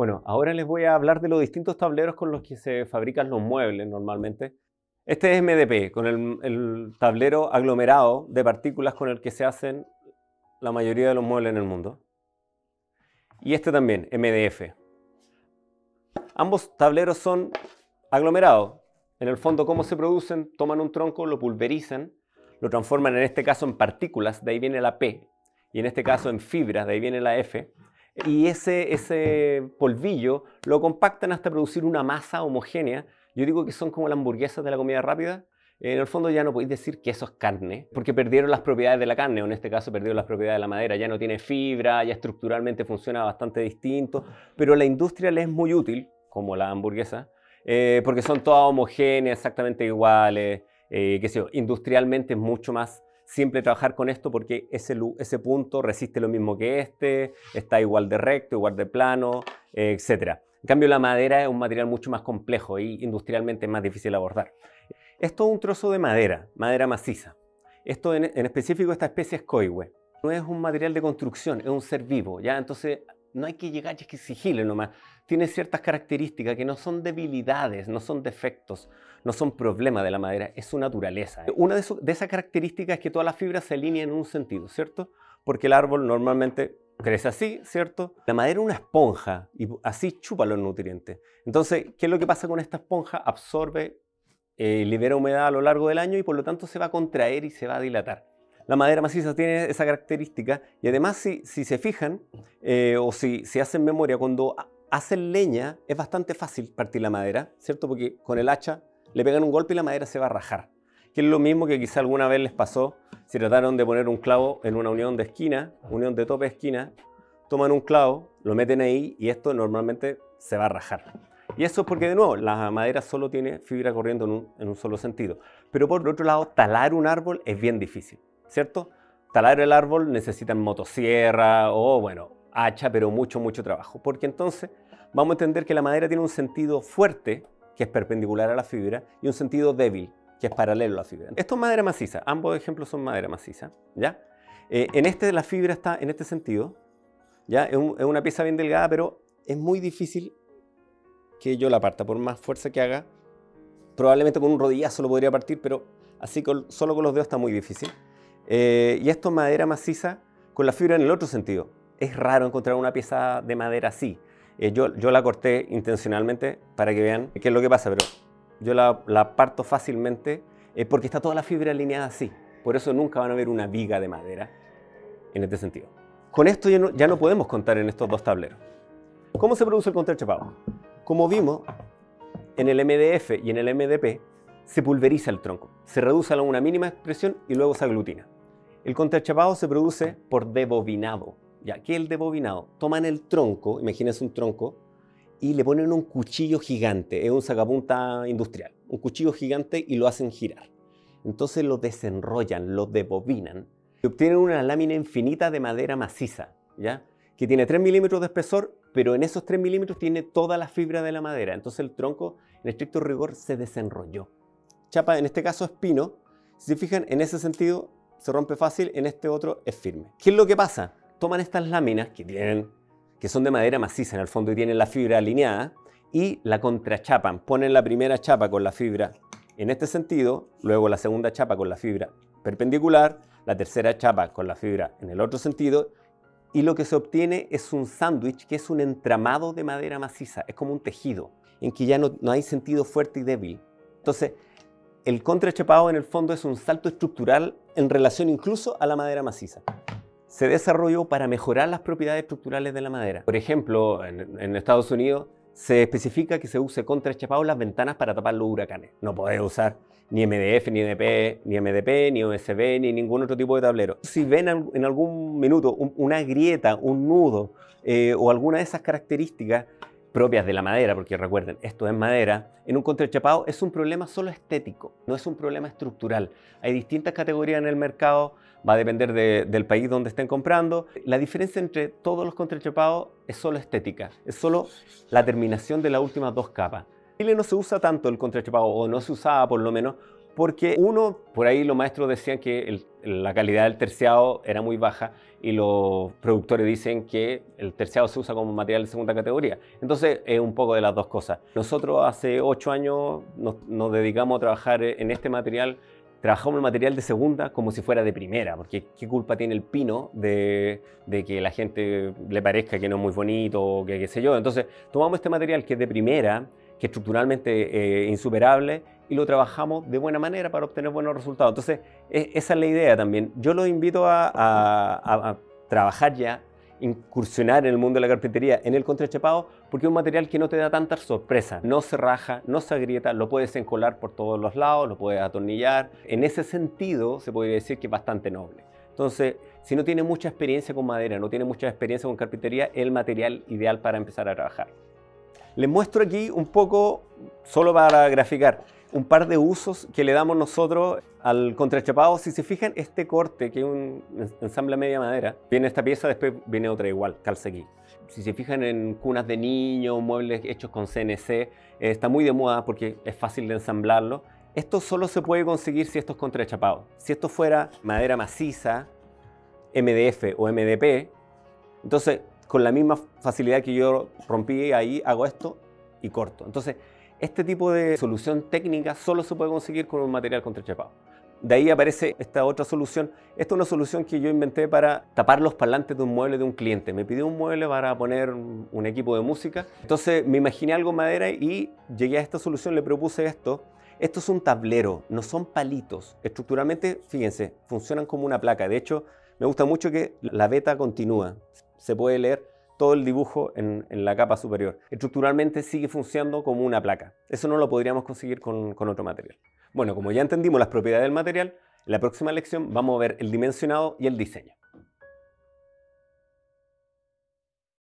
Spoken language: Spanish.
Bueno, ahora les voy a hablar de los distintos tableros con los que se fabrican los muebles normalmente. Este es MDP, con el tablero aglomerado de partículas con el que se hacen la mayoría de los muebles en el mundo. Y este también, MDF. Ambos tableros son aglomerados. En el fondo, ¿cómo se producen? Toman un tronco, lo pulverizan, lo transforman en este caso en partículas, de ahí viene la P, y en este caso en fibras, de ahí viene la F. Y ese polvillo lo compactan hasta producir una masa homogénea. Yo digo que son como las hamburguesas de la comida rápida. En el fondo ya no podéis decir que eso es carne, porque perdieron las propiedades de la carne, o en este caso perdieron las propiedades de la madera. Ya no tiene fibra, ya estructuralmente funciona bastante distinto, pero a la industria le es muy útil, como la hamburguesa, porque son todas homogéneas, exactamente iguales, qué sé yo, industrialmente es mucho más simple trabajar con esto porque ese punto resiste lo mismo que está igual de recto, igual de plano, etc. En cambio, la madera es un material mucho más complejo y industrialmente es más difícil de abordar. Esto es un trozo de madera maciza. Esto en específico, esta especie es coihue. No es un material de construcción, es un ser vivo, ¿ya? Entonces no hay que llegar y exigirle nomás. Tiene ciertas características que no son debilidades, no son defectos, no son problemas de la madera, es su naturaleza. Una de esas características es que todas las fibras se alinean en un sentido, ¿cierto? Porque el árbol normalmente crece así, ¿cierto? La madera es una esponja y así chupa los nutrientes. Entonces, ¿qué es lo que pasa con esta esponja? Absorbe, libera humedad a lo largo del año y por lo tanto se va a contraer y se va a dilatar. La madera maciza tiene esa característica y además si se fijan o si hacen memoria, cuando hacen leña es bastante fácil partir la madera, ¿cierto? Porque con el hacha le pegan un golpe y la madera se va a rajar. Que es lo mismo que quizá alguna vez les pasó si trataron de poner un clavo en una unión de esquina, unión de tope de esquina, toman un clavo, lo meten ahí y esto normalmente se va a rajar. Y eso es porque, de nuevo, la madera solo tiene fibra corriendo en un solo sentido. Pero por otro lado, talar un árbol es bien difícil, ¿cierto? Talar el árbol necesitan motosierra o, bueno, hacha, pero mucho trabajo. Porque entonces vamos a entender que la madera tiene un sentido fuerte, que es perpendicular a la fibra, y un sentido débil, que es paralelo a la fibra. Esto es madera maciza, ambos ejemplos son madera maciza, ¿ya? En este la fibra está en este sentido, ¿ya? Es una pieza bien delgada, pero es muy difícil que yo la parta, por más fuerza que haga. Probablemente con un rodillazo lo podría partir, pero así solo con los dedos está muy difícil. Y esto es madera maciza con la fibra en el otro sentido. Es raro encontrar una pieza de madera así. Yo la corté intencionalmente para que vean qué es lo que pasa, pero yo la parto fácilmente porque está toda la fibra alineada así. Por eso nunca van a ver una viga de madera en este sentido. Con esto ya no podemos contar en estos dos tableros. ¿Cómo se produce el contrachapado? Como vimos, en el MDF y en el MDP se pulveriza el tronco, se reduce a una mínima expresión y luego se aglutina. El contrachapado se produce por debobinado. ¿Ya? ¿Qué es el debobinado? Toman el tronco, imagínense un tronco, y le ponen un cuchillo gigante, es un sacapunta industrial, un cuchillo gigante y lo hacen girar. Entonces lo desenrollan, lo debobinan y obtienen una lámina infinita de madera maciza, ¿ya? Que tiene 3 milímetros de espesor, pero en esos 3 milímetros tiene toda la fibra de la madera. Entonces el tronco, en estricto rigor, se desenrolló. Chapa, en este caso es pino. Si se fijan, en ese sentido se rompe fácil, en este otro es firme. ¿Qué es lo que pasa? Toman estas láminas que son de madera maciza en el fondo y tienen la fibra alineada y la contrachapan. Ponen la primera chapa con la fibra en este sentido, luego la segunda chapa con la fibra perpendicular, la tercera chapa con la fibra en el otro sentido. Y lo que se obtiene es un sándwich, que es un entramado de madera maciza. Es como un tejido, en que ya no hay sentido fuerte y débil. Entonces, el contrachapado en el fondo es un salto estructural en relación incluso a la madera maciza. Se desarrolló para mejorar las propiedades estructurales de la madera. Por ejemplo, en Estados Unidos se especifica que se use contrachapado en las ventanas para tapar los huracanes. No podés usar ni MDF, ni MDP, ni OSB, ni ningún otro tipo de tablero. Si ven en algún minuto una grieta, un nudo o alguna de esas características propias de la madera, porque recuerden, esto es madera, en un contrachapado es un problema solo estético, no es un problema estructural. Hay distintas categorías en el mercado, va a depender del país donde estén comprando. La diferencia entre todos los contrachapados es solo estética, es solo la terminación de las últimas dos capas. En Chile no se usa tanto el contrachapado, o no se usaba por lo menos, porque uno, por ahí los maestros decían que la calidad del terciado era muy baja y los productores dicen que el terciado se usa como material de segunda categoría. Entonces es un poco de las dos cosas. Nosotros hace 8 años nos dedicamos a trabajar en este material. Trabajamos el material de segunda como si fuera de primera, porque ¿qué culpa tiene el pino de que la gente le parezca que no es muy bonito o que qué sé yo? Entonces tomamos este material que es de primera, que es estructuralmente insuperable, y lo trabajamos de buena manera para obtener buenos resultados. Entonces esa es la idea también. Yo los invito a trabajar ya, incursionar en el mundo de la carpintería en el contrachapado, porque es un material que no te da tantas sorpresas, no se raja, no se agrieta, lo puedes encolar por todos los lados, lo puedes atornillar. En ese sentido se podría decir que es bastante noble. Entonces, si no tiene mucha experiencia con madera, no tiene mucha experiencia con carpintería, es el material ideal para empezar a trabajar. Les muestro aquí un poco, solo para graficar, un par de usos que le damos nosotros al contrachapado. Si se fijan, este corte, que es un ensamble a media madera, viene esta pieza, después viene otra igual, calza aquí. Si se fijan en cunas de niños, muebles hechos con CNC, está muy de moda porque es fácil de ensamblarlo. Esto solo se puede conseguir si esto es contrachapado. Si esto fuera madera maciza, MDF o MDP, entonces con la misma facilidad que yo rompí ahí, hago esto y corto. Entonces, este tipo de solución técnica solo se puede conseguir con un material contrachapado. De ahí aparece esta otra solución. Esta es una solución que yo inventé para tapar los parlantes de un mueble de un cliente. Me pidió un mueble para poner un equipo de música. Entonces me imaginé algo en madera y llegué a esta solución, le propuse esto. Esto es un tablero, no son palitos. Estructuralmente, fíjense, funcionan como una placa. De hecho, me gusta mucho que la veta continúa. Se puede leer todo el dibujo en la capa superior. Estructuralmente sigue funcionando como una placa. Eso no lo podríamos conseguir con otro material. Bueno, como ya entendimos las propiedades del material, en la próxima lección vamos a ver el dimensionado y el diseño.